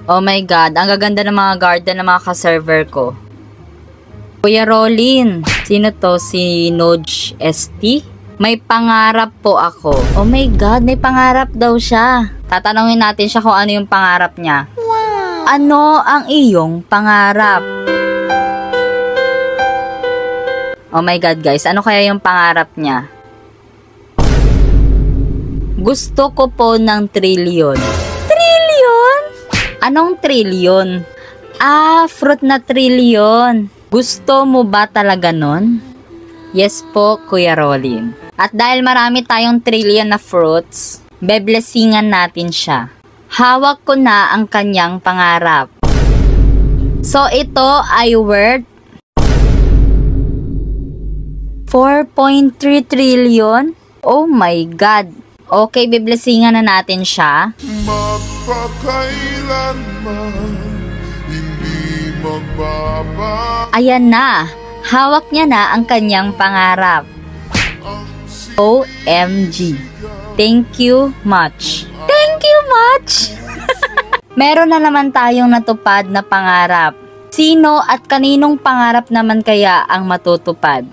Oh my God, ang gaganda ng mga garden ng mga ka-server ko. Kuya Rolin, sino to? Si Noj ST? May pangarap po ako. Oh my God, may pangarap daw siya. Tatanungin natin siya kung ano yung pangarap niya. Wow. Ano ang iyong pangarap? Oh my God guys, ano kaya yung pangarap niya? Gusto ko po ng trillion. Trillion? Anong trillion? Ah, fruit na trillion. Gusto mo ba talaga nun? Yes po, Kuya Rolin. At dahil marami tayong trillion na fruits, beblessingan natin siya. Hawak ko na ang kanyang pangarap. So ito ay worth 4.3 trillion? Oh my God. Okay, biblessingan na natin siya. Magpakailanman, hindi magbabago. Ayan na. Hawak niya na ang kanyang pangarap. OMG. Thank you much. Thank you much. Meron na naman tayong natupad na pangarap. Sino at kaninong pangarap naman kaya ang matutupad?